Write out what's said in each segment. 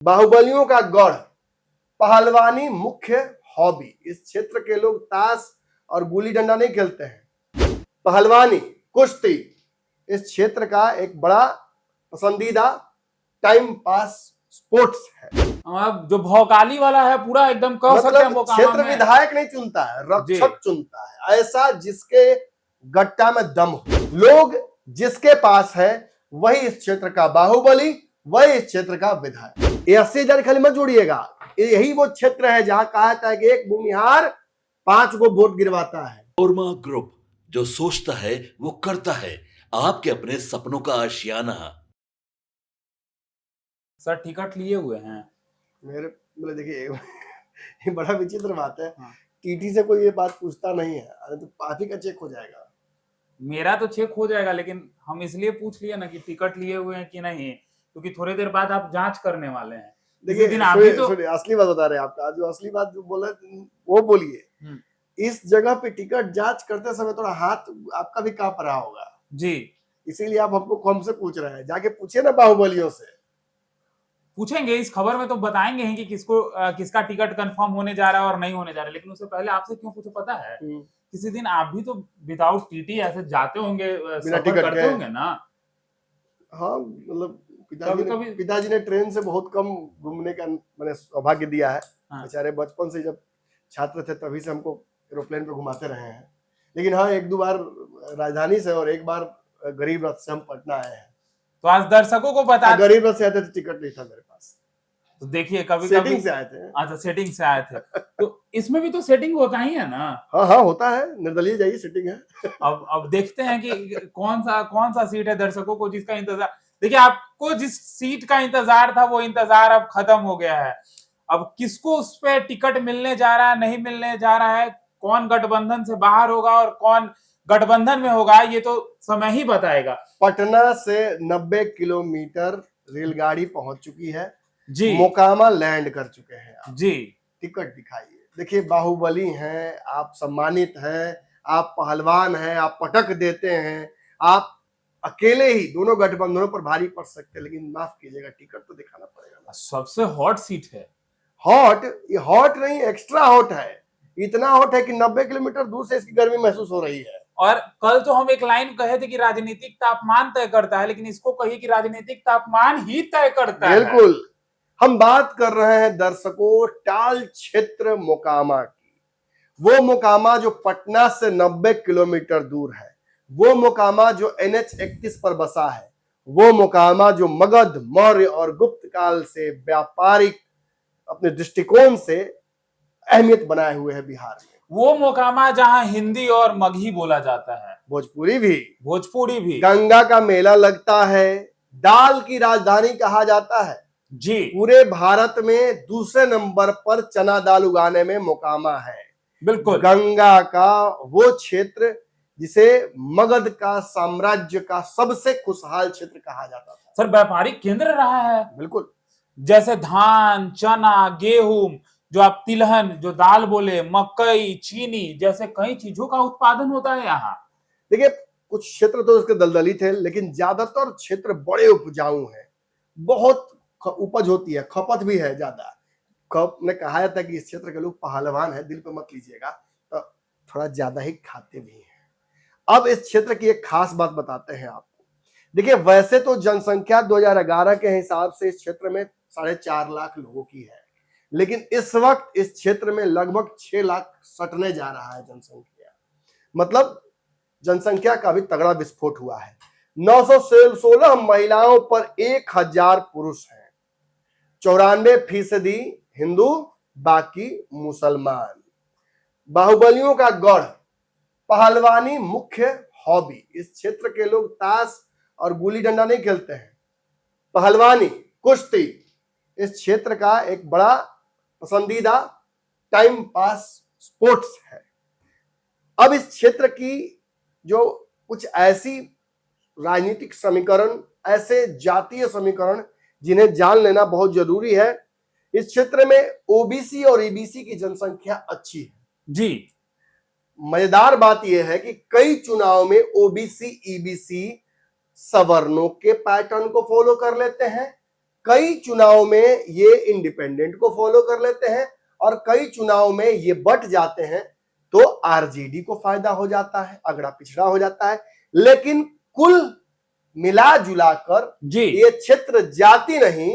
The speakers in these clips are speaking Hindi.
बाहुबलियों का गढ़, पहलवानी मुख्य हॉबी। इस क्षेत्र के लोग ताश और गुल्ली डंडा नहीं खेलते हैं। पहलवानी, कुश्ती इस क्षेत्र का एक बड़ा पसंदीदा टाइम पास स्पोर्ट्स है। अब जो भौकाली वाला है पूरा एकदम कह सकते हैं मतलब क्षेत्र विधायक नहीं चुनता है, रक्षक चुनता है, ऐसा जिसके गट्टा में दम हो। लोग जिसके पास है वही इस क्षेत्र का बाहुबली, वही इस क्षेत्र का विधायक। ये 80,000 खाली मत जोड़िएगा, यही वो क्षेत्र है जहां कहा जाता है कि एक भूमिहार 5 को वोट गिरवाता है। कोरमा ग्रुप, जो सोचता है वो करता है। आपके अपने सपनों का आशियाना। सर टिकट लिए हुए हैं मेरे मतलब देखिए ये बड़ा विचित्र बात है। हाँ। टीटी से कोई ये बात पूछता नहीं है, अरे तो आप ही का चेक हो जाएगा। मेरा तो चेक हो जाएगा, लेकिन हम इसलिए पूछ लिए ना कि टिकट लिए हुए हैं कि नहीं, क्योंकि थोड़ी देर बाद आप जांच करने वाले हैं। देखिए दिन आप भी तो असली बात बता रहे हैं आपका, जो असली बात जो बोला वो बोलिए। इस जगह पे टिकट जांच करते समय थोड़ा हाथ आपका भी कांप रहा होगा जी, इसीलिए आप हमसे पूछ रहे हैं। जाके पूछिए ना बाहुबलियों से। पूछेंगे, इस खबर में तो बताएंगे हैं कि किसका टिकट कंफर्म होने जा रहा है और नहीं होने जा रहा है, लेकिन उससे पहले आपसे क्यों पूछे पता है? किसी दिन आप भी तो विदाउट टीटी ऐसे जाते होंगे, सफर करते होंगे ना? हाँ, मतलब पिताजी ने ट्रेन से बहुत कम घूमने का मैंने सौभाग्य दिया है। बेचारे बचपन से जब छात्र थे तभी से हमको एरोप्लेन पे घुमाते रहे हैं। लेकिन हाँ, 1-2 बार राजधानी से और 1 बार गरीब रथ से हम पटना आए हैं। तो आज दर्शकों को बता, गरीब रथ से आए थे तो टिकट नहीं था मेरे पास। तो देखिए कभी सेटिंग से आए थे। अच्छा, सेटिंग से आए थे तो इसमें भी तो सेटिंग होता ही है ना? हाँ होता है, निर्दलीय जाइए, सेटिंग है। अब देखते हैं कि कौन सा सीट है दर्शकों को जिसका इंतजार। देखिए, आपको जिस सीट का इंतजार था वो इंतजार अब खत्म हो गया है। अब किसको उस पे टिकट मिलने जा रहा है, नहीं मिलने जा रहा है, कौन गठबंधन से बाहर होगा और कौन गठबंधन में होगा, ये तो समय ही बताएगा। पटना से 90 किलोमीटर रेलगाड़ी पहुंच चुकी है जी, मोकामा लैंड कर चुके हैं आप। जी, टिकट दिखाइए। देखिए, बाहुबली हैं आप, सम्मानित हैं आप, पहलवान हैं आप, पटक देते हैं आप, अकेले ही दोनों गठबंधनों पर भारी पड़ सकते हैं, लेकिन माफ कीजिएगा टिकट तो दिखाना पड़ेगा ना। सबसे हॉट सीट है। हॉट, ये हॉट नहीं, एक्स्ट्रा हॉट है। इतना हॉट है कि 90 किलोमीटर दूर से इसकी गर्मी महसूस हो रही है। और कल तो हम एक लाइन कहे थे कि राजनीतिक तापमान तय करता है, लेकिन इसको कहिए कि राजनीतिक तापमान ही तय करता है। बिल्कुल। हम बात कर रहे हैं दर्शकों टाल क्षेत्र मोकामा की। वो मोकामा जो पटना से 90 किलोमीटर दूर है, वो मोकामा जो NH 31 पर बसा है, वो मोकामा जो मगध, मौर्य और गुप्त काल से व्यापारिक अपने दृष्टिकोण से अहमियत बनाए हुए है बिहार में। वो मोकामा जहां हिंदी और मगही बोला जाता है, भोजपुरी भी। गंगा का मेला लगता है, दाल की राजधानी कहा जाता है जी। पूरे भारत में दूसरे नंबर पर चना दाल उगाने में मोकामा है। बिल्कुल, गंगा का वो क्षेत्र जिसे मगध का साम्राज्य का सबसे खुशहाल क्षेत्र कहा जाता था। सर, व्यापारिक केंद्र रहा है। बिल्कुल। जैसे धान, चना, गेहूं, जो आप तिलहन, जो दाल बोले, मकई, चीनी जैसे कई चीजों का उत्पादन होता है यहाँ। देखिए, कुछ क्षेत्र तो इसके दलदली थे, लेकिन ज्यादातर क्षेत्र बड़े उपजाऊ हैं, बहुत उपज होती है, खपत भी है ज्यादा। ने कहा था कि इस क्षेत्र के लोग पहलवान हैं, दिल पे मत लीजिएगा, तो थोड़ा ज्यादा ही खाते भी हैं। अब इस क्षेत्र की एक खास बात बताते हैं आपको। देखिए, वैसे तो जनसंख्या 2011 के हिसाब से इस क्षेत्र में 4.5 लाख लोगों की है, लेकिन इस वक्त इस क्षेत्र में लगभग 6 लाख सटने जा रहा है जनसंख्या। मतलब जनसंख्या का भी तगड़ा विस्फोट हुआ है। 916 महिलाओं पर 1000 पुरुष हैं। 94% हिंदू, बाकी मुसलमान। बाहुबलियों का गढ़, पहलवानी मुख्य हॉबी। इस क्षेत्र के लोग ताश और गुल्ली डंडा नहीं खेलते हैं। पहलवानी, कुश्ती इस क्षेत्र का एक बड़ा पसंदीदा टाइम पास स्पोर्ट्स है। अब इस क्षेत्र की जो कुछ ऐसी राजनीतिक समीकरण, ऐसे जातीय समीकरण जिन्हें जान लेना बहुत जरूरी है। इस क्षेत्र में ओबीसी और ईबीसी की जनसंख्या अच्छी है जी। मजेदार बात यह है कि कई चुनाव में ओबीसी ईबीसी सवर्णों के पैटर्न को फॉलो कर लेते हैं, कई चुनाव में ये इंडिपेंडेंट को फॉलो कर लेते हैं और कई चुनाव में ये बट जाते हैं, तो आरजेडी को फायदा हो जाता है, अगड़ा पिछड़ा हो जाता है। लेकिन कुल मिला जुला कर जी ये क्षेत्र जाति नहीं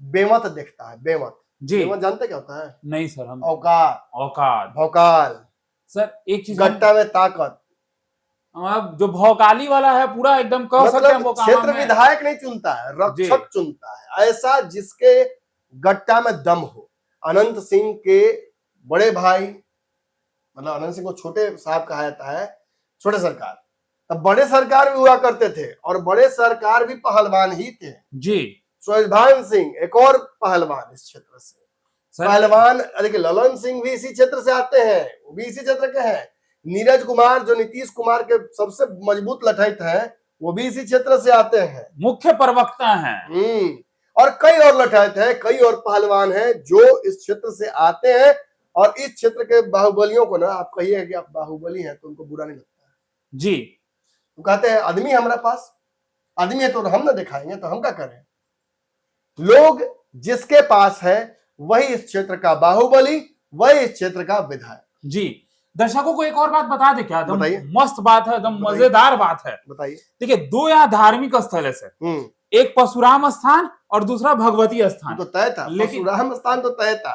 बेमत देखता है। बेमत, जी बेमत जानते क्या होता है? नहीं सर, हम औकात, औकात भौकाल, सर एक चीज गट्टा में ताकत। अब जो भौकाली वाला है पूरा एकदम कह सकते हैं मतलब वो क्षेत्र काम में। विधायक नहीं चुनता है, रक्षक चुनता है, ऐसा जिसके गट्टा में दम हो। अनंत सिंह के बड़े भाई, मतलब अनंत सिंह को छोटे साहब कहा जाता है, छोटे सरकार, तब बड़े सरकार भी हुआ करते थे और बड़े सरकार भी पहलवान ही थे। जी सुभाष सिंह एक और पहलवान इस क्षेत्र से। सर, पहलवान देखिए, ललन सिंह भी इसी क्षेत्र से आते हैं, वो भी इसी क्षेत्र के हैं। नीरज कुमार जो नीतीश कुमार के सबसे मजबूत लठैत हैं, वो भी इसी क्षेत्र से आते हैं, मुख्य प्रवक्ता हैं। और कई और लठैत हैं, कई और पहलवान हैं जो इस क्षेत्र से आते हैं। और इस क्षेत्र के बाहुबलियों को ना, आप कहिए कि आप बाहुबली हैं तो उनको बुरा नहीं लगता है जी। तो कहते हैं आदमी है हमारे पास, आदमी है तो हम ना दिखाएंगे तो हम क्या करें। लोग जिसके पास है वही इस क्षेत्र का बाहुबली, वही इस क्षेत्र का विधायक। जी दर्शकों को एक और बात बता दे क्या, एकदम बताइए। मस्त बात है, एकदम मजेदार बात है। बताइए। देखिए दो यहाँ धार्मिक स्थल है सर, एक परशुराम स्थान और दूसरा भगवती स्थान। तो तय था, लेकिन परशुराम स्थान तो तय था,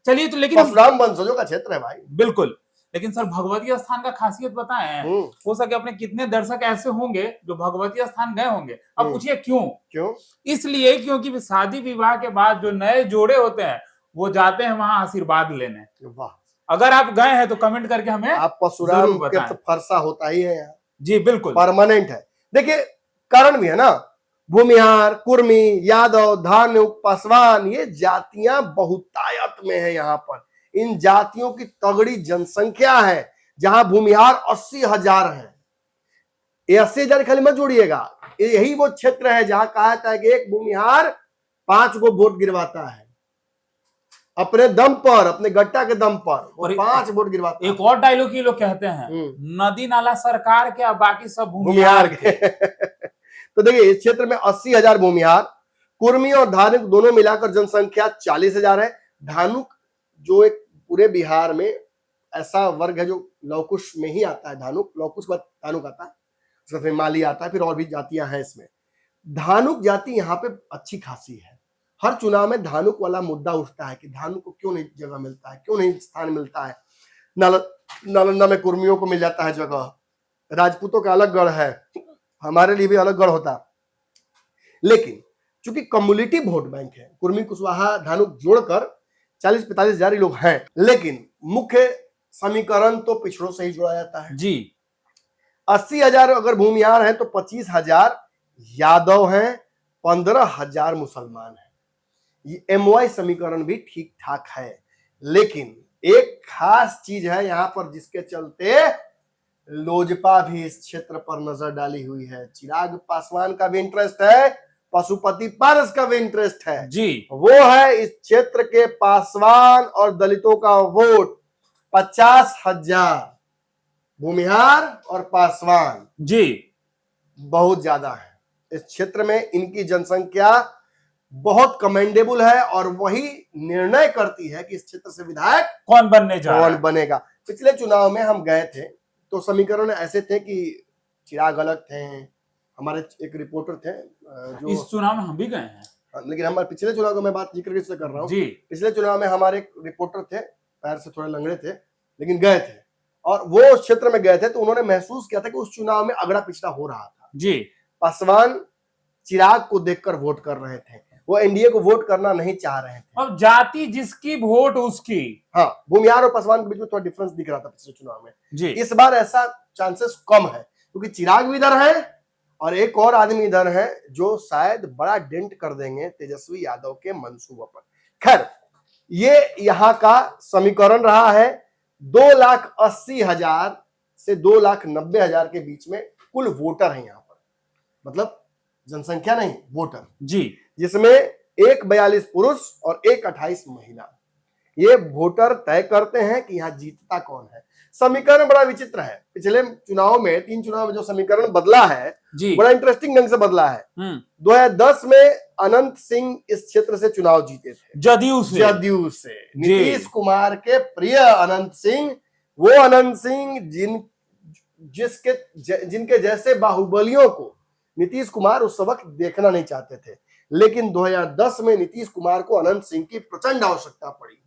चलिए तो, लेकिन परशुराम वंशजों का क्षेत्र है भाई। बिल्कुल, लेकिन सर भगवती स्थान का खासियत बताएं। हो सके अपने कितने दर्शक ऐसे होंगे जो भगवती स्थान गए होंगे। अब पूछिए क्यों? इसलिए क्योंकि शादी विवाह के बाद जो नए जोड़े होते हैं वो जाते हैं वहां आशीर्वाद लेने। वाह, अगर आप गए हैं तो कमेंट करके हमें आप परशुराम के तो फरसा होता ही है यहाँ। जी बिल्कुल, परमानेंट है। देखिए कारण भी है ना, भूमिहार, कुर्मी, यादव, धानुक, पासवान, ये जातियां बहुतायत में है यहाँ पर। इन जातियों की तगड़ी जनसंख्या है। जहां भूमिहार 80,000 है, ये 80,000 खाली मत जोड़िएगा, यही वो क्षेत्र है जहां कहा जाता है कि एक भूमिहार 5 को वोट गिरवाता है अपने दम पर, अपने गट्टा के दम पर वो 5 वोट गिरवाता है। एक और डायलॉग ही लोग कहते हैं, नदी नाला सरकार के, बाकी सब भूमिहार के। तो देखिए इस क्षेत्र में 80,000 भूमिहार, कुर्मी और धानुक दोनों मिलाकर जनसंख्या 40,000 है। धानुक जो एक पूरे बिहार में ऐसा वर्ग है जो लौकुश में ही आता है। धानुक, लौकुश बाद धानुक आता है, उसका फिर माली आता है, फिर और भी जातियां हैं इसमें। धानुक जाति यहाँ पे अच्छी खासी है। हर चुनाव में धानुक वाला मुद्दा उठता है कि धानुक को क्यों नहीं जगह मिलता है, क्यों नहीं स्थान मिलता है। नालंदा में कुर्मियों को मिल जाता है जगह, राजपूतों का अलग गढ़ है, हमारे लिए भी अलग गढ़ होता। लेकिन चूंकि कम्युनिटी वोट बैंक है, कुर्मी, कुशवाहा, धानुक जोड़कर 40-45 हजार लोग हैं, लेकिन मुख्य समीकरण तो पिछड़ों से ही जोड़ा जाता है जी। 80,000 अगर भूमिहार हैं तो 25,000 यादव हैं, 15,000 मुसलमान हैं। ये MY समीकरण भी ठीक ठाक है। लेकिन एक खास चीज है यहाँ पर जिसके चलते लोजपा भी इस क्षेत्र पर नजर डाली हुई है। चिराग पासवान का भी इंटरेस्ट है, पशुपति पारस का भी इंटरेस्ट है जी। वो है इस क्षेत्र के पासवान और दलितों का वोट 50,000 भूमिहार और पासवान जी बहुत ज्यादा है इस क्षेत्र में। इनकी जनसंख्या बहुत कमेंडेबल है और वही निर्णय करती है कि इस क्षेत्र से विधायक कौन बनने जा रहा है, कौन बनेगा। पिछले चुनाव में हम गए थे तो समीकरण ऐसे थे कि चिराग अलग थे, हमारे एक रिपोर्टर थे जो इस चुनाव में हम भी गए हैं, लेकिन हमारे पिछले चुनाव का मैं बात जिक्र से कर रहा हूँ। पिछले चुनाव में हमारे एक रिपोर्टर थे, पैर से थोड़े लंगड़े थे लेकिन गए थे और वो उस क्षेत्र में गए थे तो उन्होंने महसूस किया था कि उस चुनाव में अगड़ा पिछड़ा हो रहा था जी। पासवान चिराग को देखकर वोट कर रहे थे, वो एनडीए को वोट करना नहीं चाह रहे थे। अब जाति जिसकी वोट उसकी। हाँ, भूमिहार और पासवान के बीच में थोड़ा डिफरेंस दिख रहा था पिछले चुनाव में जी। इस बार ऐसा चांसेस कम है क्योंकि चिराग भी इधर है और एक और आदमी इधर है जो शायद बड़ा डेंट कर देंगे तेजस्वी यादव के मंसूबों पर। खैर, ये यहाँ का समीकरण रहा है। 2,80,000 से 2,90,000 के बीच में कुल वोटर है यहाँ पर, मतलब जनसंख्या नहीं, वोटर जी, जिसमें 142 पुरुष और 128 महिला। ये वोटर तय करते हैं कि यहाँ जीतता कौन है। समीकरण बड़ा विचित्र है। पिछले चुनाव में 3 चुनाव में जो समीकरण बदला है जी, बड़ा इंटरेस्टिंग ढंग से बदला है। 2010 2010 में अनंत सिंह इस क्षेत्र से चुनाव जीते थे, जदयू से। जदयू से। जी। नीतीश कुमार के प्रिय अनंत सिंह, वो अनंत सिंह जिनके जैसे बाहुबलियों को नीतीश कुमार उस वक्त देखना नहीं चाहते थे, लेकिन 2010 में नीतीश कुमार को अनंत सिंह की प्रचंड आवश्यकता पड़ी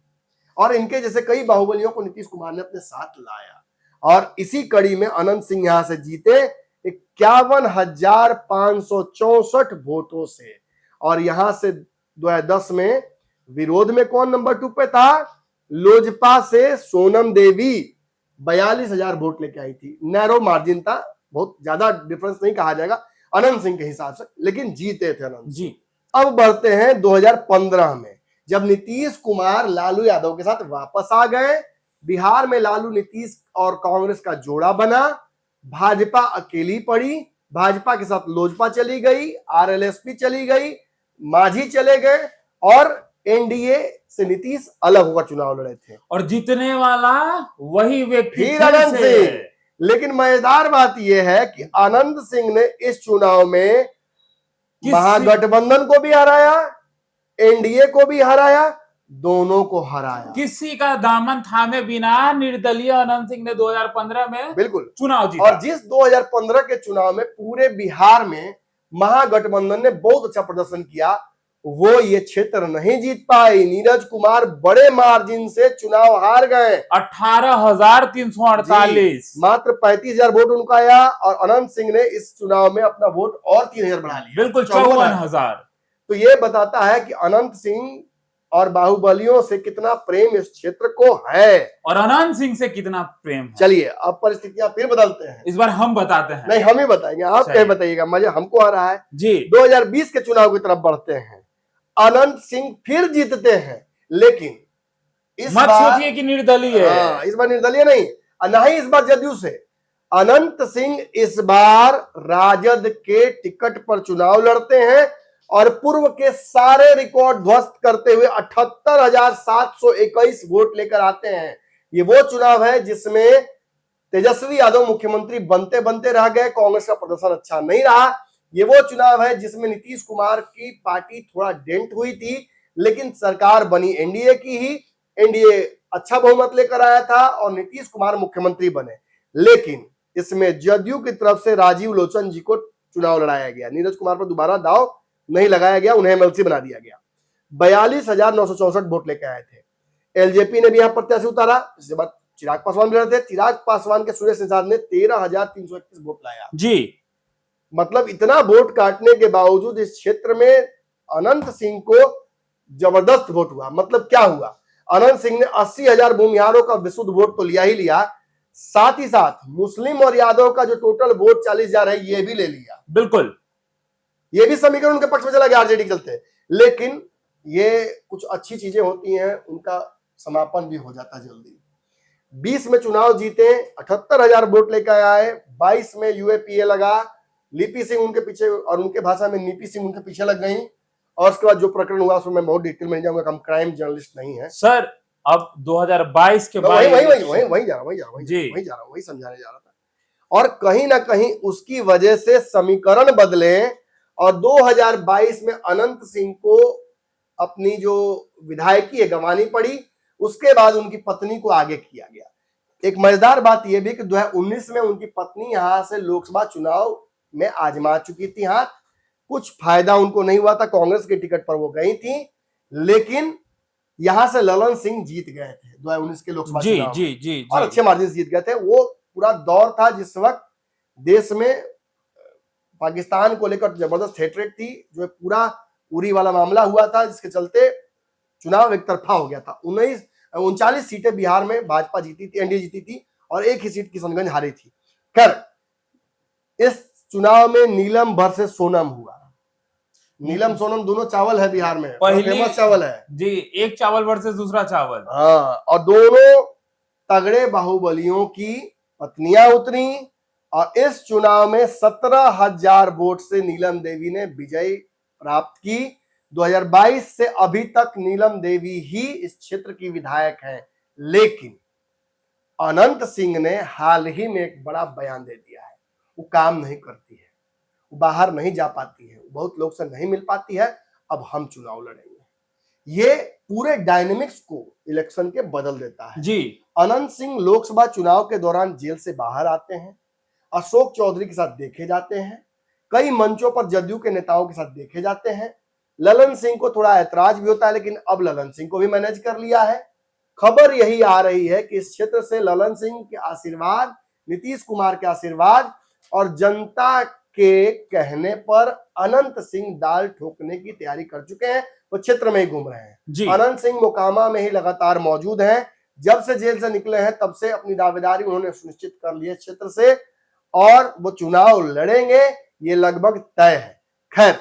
और इनके जैसे कई बाहुबलियों को नीतीश कुमार ने अपने साथ लाया और इसी कड़ी में अनंत सिंह यहां से जीते 51,564 वोटों से। और यहां से 2010 में विरोध में कौन नंबर 2 पे था? लोजपा से सोनम देवी 42,000 वोट लेके आई थी। नैरो मार्जिन था, बहुत ज्यादा डिफरेंस नहीं कहा जाएगा अनंत सिंह के हिसाब से, लेकिन जीते थे अनंत जी। अब बढ़ते हैं 2015 में, जब नीतीश कुमार लालू यादव के साथ वापस आ गए। बिहार में लालू, नीतीश और कांग्रेस का जोड़ा बना, भाजपा अकेली पड़ी, भाजपा के साथ लोजपा चली गई, आरएलएसपी चली गई, मांझी चले गए और एनडीए से नीतीश अलग होकर चुनाव लड़े थे और जीतने वाला वही व्यक्ति फिर अनंत सिंह। लेकिन मजेदार बात यह है कि अनंत सिंह ने इस चुनाव में महागठबंधन को भी हराया, एनडीए को भी हराया, दोनों को हराया। किसी का दामन थामे बिना निर्दलीय अनंत सिंह ने 2015 में बिल्कुल चुनाव जीता। और जिस 2015 के चुनाव में पूरे बिहार में महागठबंधन ने बहुत अच्छा प्रदर्शन किया, वो ये क्षेत्र नहीं जीत पाई। नीरज कुमार बड़े मार्जिन से चुनाव हार गए, 18,348, मात्र 35,000 वोट उनका आया और अनंत सिंह ने इस चुनाव में अपना वोट और 3,000 बढ़ा लिया, बिल्कुल 54,000। तो ये बताता है कि अनंत सिंह और बाहुबलियों से कितना प्रेम इस क्षेत्र को है और अनंत सिंह से कितना प्रेम है। चलिए अब परिस्थितियां फिर बदलते हैं, इस बार हम बताते हैं। नहीं हम ही बताएंगे, आप क्या बताइएगा, मजा हमको आ रहा है जी। 2020 के चुनाव की तरफ बढ़ते हैं। अनंत सिंह फिर जीतते हैं, लेकिन इस मत बार सोचिए कि निर्दलीय है। इस बार निर्दलीय नहीं, ना ही इस बार जदयू से। अनंत सिंह इस बार राजद के टिकट पर चुनाव लड़ते हैं और पूर्व के सारे रिकॉर्ड ध्वस्त करते हुए 78,721 वोट लेकर आते हैं। ये वो चुनाव है जिसमें तेजस्वी यादव मुख्यमंत्री बनते बनते रह गए, कांग्रेस का प्रदर्शन अच्छा नहीं रहा। ये वो चुनाव है जिसमें नीतीश कुमार की पार्टी थोड़ा डेंट हुई थी, लेकिन सरकार बनी एनडीए की ही, एनडीए अच्छा बहुमत लेकर आया था और नीतीश कुमार मुख्यमंत्री बने। लेकिन इसमें जदयू की तरफ से राजीव लोचन जी को चुनाव लड़ाया गया, नीरज कुमार पर दोबारा दाव नहीं लगाया गया, उन्हें एमएलसी बना दिया गया। 42,964 वोट लेकर आए थे। एलजेपी ने भी यहां प्रत्याशी उतारा, इसके बाद चिराग पासवान भी लड़े थे। चिराग पासवान के सुरेश निषाद ने 13,321 वोट लाया जी। मतलब इतना वोट काटने के बावजूद इस क्षेत्र में अनंत सिंह को जबरदस्त वोट हुआ। मतलब क्या हुआ, अनंत सिंह ने 80,000 भूमिहारों का विशुद्ध वोट तो लिया ही लिया, साथ ही साथ मुस्लिम और यादव का जो टोटल वोट 40,000 है ये भी ले लिया। बिल्कुल, ये भी समीकरण उनके पक्ष में चला गया आरजेडी के चलते। लेकिन ये कुछ अच्छी चीजें होती हैं, उनका समापन भी हो जाता जल्दी। 20 में चुनाव जीते, 78,000 वोट लेकर आए, 22 में यूएपीए लगा, लिपि सिंह उनके पीछे और उनके भाषा में नीपी सिंह उनके पीछे लग गई। और उसके बाद जो प्रकरण हुआ उसमें मैं बहुत डिटेल में नहीं जाऊंगा, हम क्राइम जर्नलिस्ट नहीं है सर। अब 2022 के बाद वही जा रहा हूं, वही समझाने जा रहा था। और कहीं ना कहीं उसकी वजह से समीकरण बदले और 2022 में अनंत सिंह को अपनी जो विधायकी है गंवानी पड़ी। उसके बाद उनकी पत्नी को आगे किया गया। एक मजेदार बात यह भी कि 2019 में उनकी पत्नी यहां से लोकसभा चुनाव में आजमा चुकी थी हाथ, कुछ फायदा उनको नहीं हुआ था, कांग्रेस के टिकट पर वो गई थी, लेकिन यहां से ललन सिंह जीत गए थे 2019 के लोकसभा चुनाव जी, और अच्छे मार्जिन से जीत गए थे। वो पूरा दौर था जिस वक्त देश में पाकिस्तान को लेकर जबरदस्त हेट्रेट थी, जो पूरा उरी वाला मामला हुआ था, जिसके चलते चुनाव एक तरफा हो गया था। 39 सीटें बिहार में भाजपा जीती थी, एनडीए जीती थी और एक ही सीट किशनगंज हारी थी। खैर, इस चुनाव में नीलम वर्सेस सोनम हुआ। नीलम सोनम दोनों चावल है बिहार में, फेमस चावल है जी। एक चावल वर्सेस दूसरा चावल, हाँ। और दोनों तगड़े बाहुबलियों की पत्नियां उतरी और इस चुनाव में 17,000 वोट से नीलम देवी ने विजय प्राप्त की। 2022 से अभी तक नीलम देवी ही इस क्षेत्र की विधायक हैं, लेकिन अनंत सिंह ने हाल ही में एक बड़ा बयान दे दिया है। वो काम नहीं करती है, वो बाहर नहीं जा पाती है, बहुत लोग से नहीं मिल पाती है अब हम चुनाव लड़ेंगे। ये पूरे डायनेमिक्स को इलेक्शन के बदल देता है। जी अनंत सिंह लोकसभा चुनाव के दौरान जेल से बाहर आते हैं, अशोक चौधरी के साथ देखे जाते हैं, कई मंचों पर जदयू के नेताओं के साथ देखे जाते हैं। ललन सिंह को थोड़ा ऐतराज भी होता है, लेकिन अब ललन सिंह को भी मैनेज कर लिया है। खबर यही आ रही है कि इस क्षेत्र से ललन सिंह के आशीर्वाद, नीतीश कुमार के आशीर्वाद और जनता के कहने पर अनंत सिंह दाल ठोकने की तैयारी कर चुके हैं। वो क्षेत्र में ही घूम रहे हैं। जी अनंत सिंह मोकामा में ही लगातार मौजूद हैं। जब से जेल से निकले हैं तब से अपनी दावेदारी उन्होंने सुनिश्चित कर ली है क्षेत्र से, और वो चुनाव लड़ेंगे, ये लगभग तय है। खैर,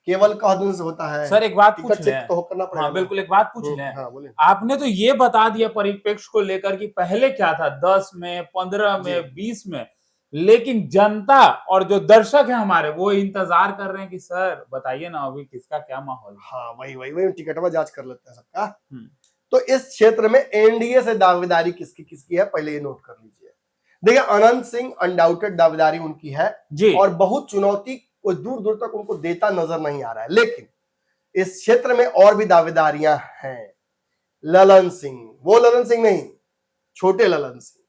केवल कह दिन से होता है सर, एक बात टिकट पूछ चेक लें। तो करना पड़ेगा। हाँ बिल्कुल, एक बात पूछ लें। हाँ बोले। आपने तो ये बता दिया परिप्रेक्ष्य को लेकर कि पहले क्या था 10 में, 15 में, 20 में, लेकिन जनता और जो दर्शक है हमारे वो इंतजार कर रहे हैं कि सर बताइए ना अभी किसका क्या माहौल है। हाँ वही टिकटवा जांच कर लेते हैं सबका। तो इस क्षेत्र में एनडीए से दावेदारी किसकी किसकी है, पहले ये नोट कर लीजिए। देखिए, अनंत सिंह अनडाउटेड दावेदारी उनकी है जी और बहुत चुनौती कोई दूर दूर तक उनको देता नजर नहीं आ रहा है। लेकिन इस क्षेत्र में और भी दावेदारियां हैं। ललन सिंह, वो ललन सिंह नहीं, छोटे ललन सिंह,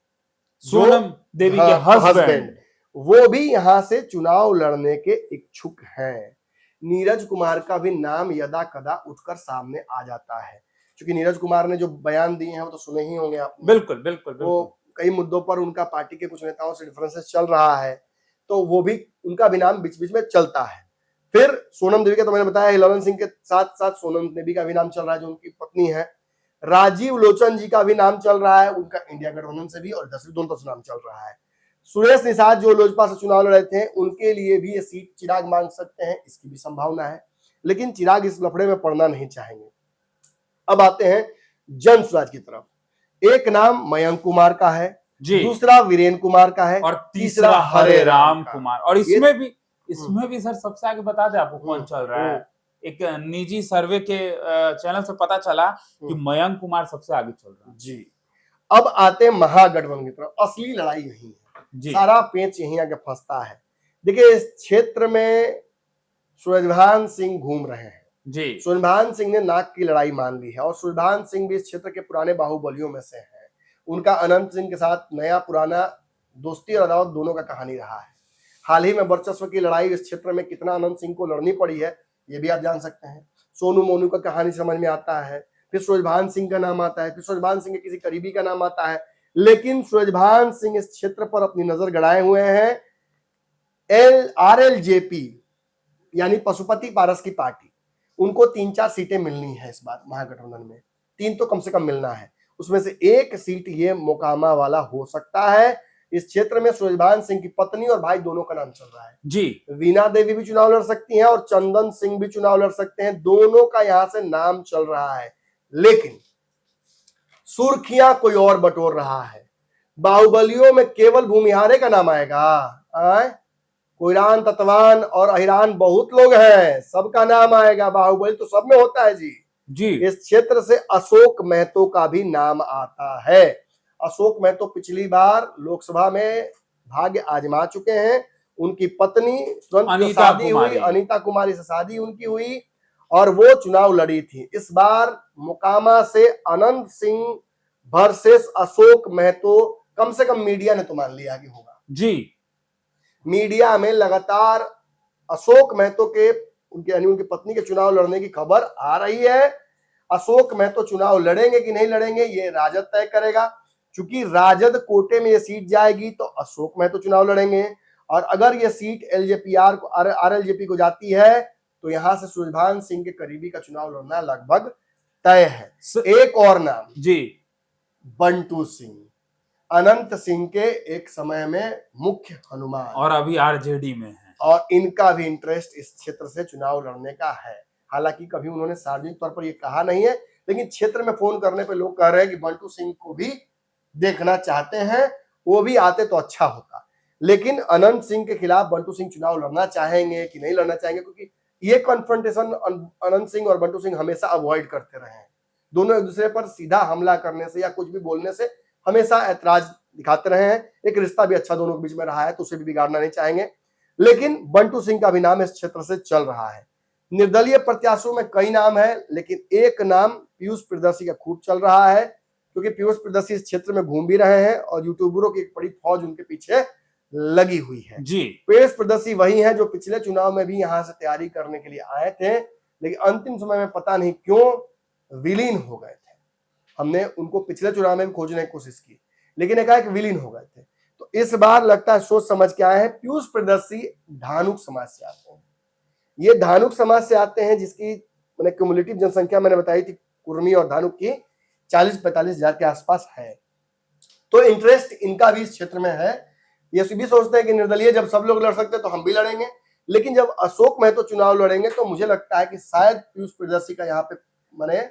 सोनम देवी के हस्बैंड, वो भी यहां से चुनाव लड़ने के इच्छुक हैं। नीरज कुमार का भी नाम यदा कदा उठकर सामने आ जाता है, क्योंकि नीरज कुमार ने जो बयान दिए हैं वो तो सुने ही होंगे आप। बिल्कुल बिल्कुल बिल्कुल। वो कई मुद्दों पर उनका पार्टी के कुछ नेताओं से डिफरेंसेस चल रहा है, तो वो भी उनका भी नाम बीच बीच में चलता है। फिर सोनम देवी का तो मैंने बताया, ललन सिंह के साथ साथ सोनम देवी का भी नाम चल रहा है जो उनकी पत्नी है। राजीव लोचन जी का भी नाम चल रहा है, उनका इंडिया गठबंधन से भी और दसवीं दोनों तरफ से नाम चल रहा है। सुरेश निषाद जो लोजपा से चुनाव लड़े थे, उनके लिए भी ये सीट चिराग मांग सकते हैं, इसकी भी संभावना है, लेकिन चिराग इस लफड़े में पड़ना नहीं चाहेंगे। अब आते हैं जन स्वराज की तरफ। एक नाम मयंक कुमार का है, दूसरा वीरेंद्र कुमार का है, और तीसरा हरे राम का। कुमार। और इसमें भी सर सबसे आगे बता दे आपको कौन चल रहा है। एक निजी सर्वे के चैनल से पता चला कि मयंक कुमार सबसे आगे चल रहा है। जी, अब आते हैं महागठबंधन की तरफ। असली लड़ाई यही है, सारा पेंच यहीं आगे फंसता है। देखिए, इस क्षेत्र में सूरजभान सिंह घूम रहे हैं जी। सूरजभान सिंह ने नाक की लड़ाई मान ली है, और सूरजभान सिंह भी इस क्षेत्र के पुराने बाहुबलियों में से हैं। उनका अनंत सिंह के साथ नया पुराना दोस्ती और अदावत दोनों का कहानी रहा है। हाल ही में वर्चस्व की लड़ाई इस क्षेत्र में कितना अनंत सिंह को लड़नी पड़ी है, ये भी आप जान सकते हैं। सोनू मोनू का कहानी समझ में आता है, फिर सूरजभान सिंह का नाम आता है, फिर सूरजभान सिंह के किसी करीबी का नाम आता है। लेकिन सूरजभान सिंह इस क्षेत्र पर अपनी नजर गड़ाए हुए हैं। RLJP यानी पशुपति पारस की पार्टी, उनको 3-4 सीटें मिलनी है इस बार महागठबंधन में। 3 तो कम से कम मिलना है, उसमें से एक सीट ये मोकामा वाला हो सकता है। इस क्षेत्र में सूरजभान सिंह की पत्नी और भाई दोनों का नाम चल रहा है जी। वीणा देवी भी चुनाव लड़ सकती हैं और चंदन सिंह भी चुनाव लड़ सकते हैं, दोनों का यहां से नाम चल रहा है। लेकिन सुर्खियां कोई और बटोर रहा है। बाहुबलियों में केवल भूमिहारे का नाम आएगा। कोईरान, ततवान और अहिरान बहुत लोग हैं, सबका नाम आएगा। बाहुबली तो सब में होता है जी। इस क्षेत्र से अशोक महतो का भी नाम आता है। अशोक महतो पिछली बार लोकसभा में भाग्य आजमा चुके हैं। उनकी पत्नी शादी हुई, अनीता कुमारी से शादी उनकी हुई और वो चुनाव लड़ी थी। इस बार मोकामा से अनंत सिंह वर्सेस अशोक महतो, कम से कम मीडिया ने तो मान लिया कि होगा जी। मीडिया में लगातार अशोक महतो के उनकी पत्नी के चुनाव लड़ने की खबर आ रही है। अशोक महतो चुनाव लड़ेंगे कि नहीं लड़ेंगे ये राजद तय करेगा, क्योंकि राजद कोटे में ये सीट जाएगी तो अशोक महतो चुनाव लड़ेंगे, और अगर ये सीट RLJP को जाती है तो यहां से सूरजभान सिंह के करीबी का चुनाव लड़ना लगभग तय है। एक और नाम जी, बंटू सिंह, अनंत सिंह के एक समय में मुख्य हनुमान, और अभी RJD में है, और इनका भी इंटरेस्ट इस क्षेत्र से चुनाव लड़ने का है। हालांकि कभी उन्होंने सार्वजनिक तौर पर ये कहा नहीं है, लेकिन क्षेत्र में फोन करने पे लोग कह रहे हैं कि बंटू सिंह को भी देखना चाहते हैं, वो भी आते तो अच्छा होता। लेकिन अनंत सिंह के खिलाफ बंटू सिंह चुनाव लड़ना चाहेंगे कि नहीं लड़ना चाहेंगे, क्योंकि ये कॉन्फ्रंटेशन अनंत सिंह और बंटू सिंह हमेशा अवॉइड करते रहे हैं। दोनों एक दूसरे पर सीधा हमला करने से या कुछ भी बोलने से हमेशा ऐतराज दिखाते रहे हैं। एक रिश्ता भी अच्छा दोनों के बीच में रहा है, तो उसे भी बिगाड़ना नहीं चाहेंगे। लेकिन बंटू सिंह का भी नाम इस क्षेत्र से चल रहा है। निर्दलीय प्रत्याशियों में कई नाम है, लेकिन एक नाम पीयूष प्रियदर्शी का खूब चल रहा है, क्योंकि पीयूष प्रियदर्शी इस क्षेत्र में घूम भी रहे हैं और यूट्यूबरों की एक बड़ी फौज उनके पीछे लगी हुई है जी। पीयूष प्रियदर्शी वही हैं जो पिछले चुनाव में भी यहां से तैयारी करने के लिए आए थे, लेकिन अंतिम समय में पता नहीं क्यों विलीन हो गए थे। हमने उनको पिछले चुनाव में भी खोजने की कोशिश की, लेकिन एकाएक विलीन हो गए थे। तो इस बार लगता है सोच समझ के आए हैं। पीयूष प्रियदर्शी धानुक समाज से आते हैं। ये धानुक समाज से आते हैं, जिसकी मैंने क्यूमुलेटिव जनसंख्या मैंने बताई थी कुर्मी और धानुक की 40-45 हजार के आसपास है। तो इंटरेस्ट इनका भी इस क्षेत्र में है। ये भी सोचते हैं कि निर्दलीय जब सब लोग लड़ सकते हैं तो हम भी लड़ेंगे, लेकिन जब अशोक महतो चुनाव लड़ेंगे तो मुझे लगता है कि शायद पीयूष प्रियदर्शी का यहाँ पे माने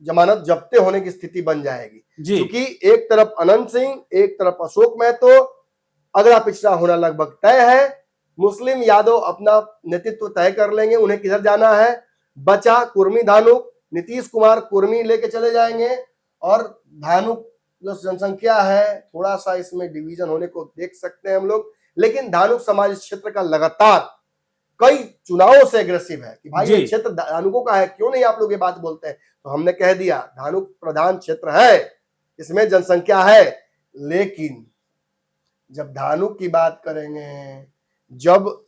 जमानत जब्ते होने की स्थिति बन जाएगी, क्योंकि एक तरफ अनंत सिंह, एक तरफ अशोक महतो, अगला पिछड़ा होना लगभग तय है। मुस्लिम यादव अपना नेतृत्व तय कर लेंगे, उन्हें किधर जाना है। बचा कुर्मी धानुक, नीतीश कुमार कुर्मी लेके चले जाएंगे, और धानुक जो जनसंख्या है थोड़ा सा इसमें डिवीजन होने को देख सकते हैं हम लोग, लेकिन धानुक समाज इस क्षेत्र का लगातार कई चुनावों से एग्रेसिव है कि भाई ये क्षेत्र धानुकों का है, क्यों नहीं आप लोग ये बात बोलते हैं। तो हमने कह दिया धानुक प्रधान क्षेत्र है, इसमें जनसंख्या है, लेकिन जब धानुक की बात करेंगे, जब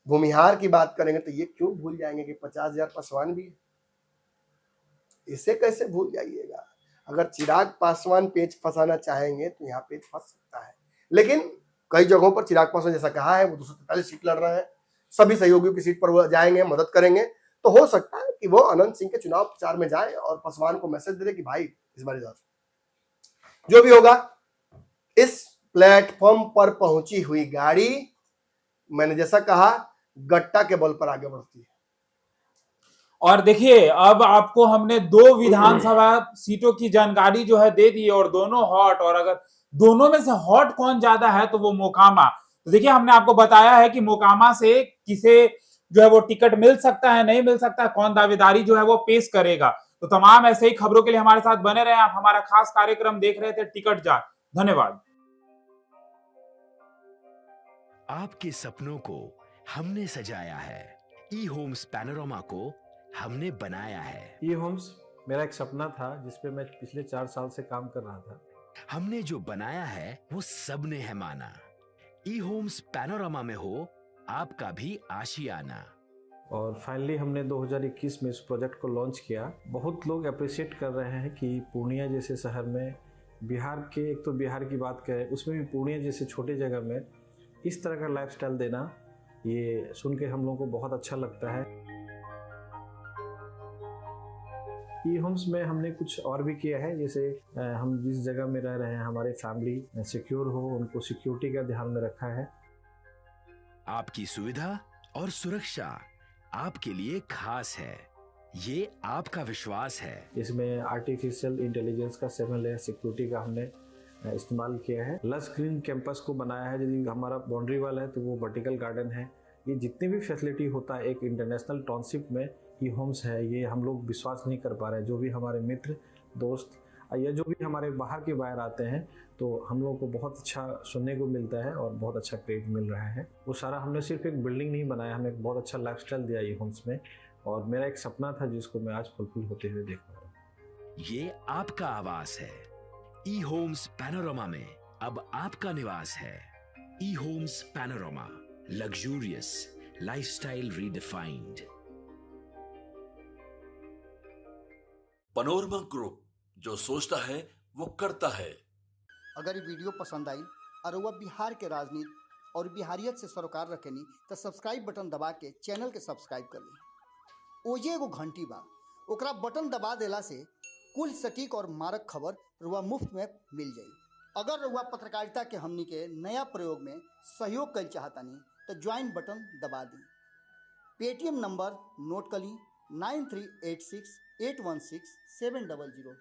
भूमिहार की बात करेंगे, तो ये क्यों भूल जाएंगे कि 50,000 पासवान भी है। इसे कैसे भूल जाइएगा। अगर चिराग पासवान पेच फंसाना चाहेंगे तो यहाँ पेच फंस सकता है, लेकिन कई जगहों पर चिराग पासवान जैसा कहा है वो 243 सीट लड़ रहे हैं, सभी सहयोगियों की सीट पर वो जाएंगे, मदद करेंगे। तो हो सकता है कि वो अनंत सिंह के चुनाव प्रचार में जाए और पासवान को मैसेज दे कि भाई इस बार इधर। जो भी होगा, इस प्लेटफॉर्म पर पहुंची हुई गाड़ी मैंने जैसा कहा गट्टा के बल पर आगे बढ़ती है। और देखिए अब आपको हमने 2 विधानसभा सीटों की जानकारी जो है दे दी है, और दोनों हॉट, और अगर दोनों में से हॉट कौन ज्यादा है तो वो मोकामा। तो देखिए हमने आपको बताया है कि मोकामा से किसे जो है वो टिकट मिल सकता है, नहीं मिल सकता है, कौन दावेदारी जो है वो पेश करेगा। तो तमाम ऐसे ही खबरों के लिए हमारे साथ बने रहे। आप हमारा खास कार्यक्रम देख रहे थे टिकट जांच। धन्यवाद। आपके सपनों को हमने सजाया है, ई होम्स पैनोरामा को हमने बनाया है। ई होम्स मेरा एक सपना था जिसपे मैं पिछले 4 साल से काम कर रहा था। हमने जो बनाया है वो सबने है माना। ई होम्स पैनोरामा में हो आपका भी आशियाना। और फाइनली हमने 2021 में इस प्रोजेक्ट को लॉन्च किया। बहुत लोग अप्रिशिएट कर रहे हैं कि पूर्णिया जैसे शहर में, बिहार के, एक तो बिहार की बात करें उसमें भी पूर्णिया जैसे छोटे जगह में इस तरह का लाइफस्टाइल देना, ये सुन के हम लोगों को बहुत अच्छा लगता है। ई होम्स में हमने कुछ और भी किया है, जैसे हम जिस जगह में रह रहे हैं हमारे फैमिली सिक्योर हो, उनको सिक्योरिटी का ध्यान में रखा है। आपकी सुविधा और सुरक्षा आपके लिए खास है, ये आपका विश्वास है। इसमें आर्टिफिशियल इंटेलिजेंस का 7 लेयर सिक्योरिटी का हमने इस्तेमाल किया है। लस ग्रीन कैंपस को बनाया है। यदि हमारा बाउंड्री वाल है तो वो वर्टिकल गार्डन है। ये जितनी भी फैसिलिटी होता है एक इंटरनेशनल टाउनशिप में ई होम्स है, ये हम लोग विश्वास नहीं कर पा रहे हैं। जो भी हमारे मित्र दोस्त या जो भी हमारे बाहर के बाहर आते हैं तो हम लोगों को बहुत अच्छा सुनने को मिलता है और बहुत अच्छा क्रेडिट मिल रहा है। वो सारा हमने सिर्फ एक बिल्डिंग नहीं बनाया, हमें एक बहुत अच्छा लाइफस्टाइल दिया ई होम्स में, और मेरा एक सपना था जिसको मैं आज फुलफिल होते हुए देख रहा हूँ। ये आपका आवास है। ई होम्स पैनोरामा में अब आपका निवास है। E Homes Panorama, luxurious lifestyle redefined. Panorama Group, जो सोचता है वो करता है। अगर ये वीडियो पसंद आई और वह बिहार के राजनीति और बिहारियत से सरोकार रखेनी तो सब्सक्राइब बटन दबा के चैनल के सब्सक्राइब कर ली। ओजे एगो घंटी बा, ओकरा बटन दबा देला से कुल सटीक और मारक खबर रुआ मुफ्त में मिल जाई। अगर रुआ पत्रकारिता के हमनी के नया प्रयोग में सहयोग कर चाहतानी तो ज्वाइन बटन दबा दी। पेटीएम नंबर नोट कर ली 9386816700।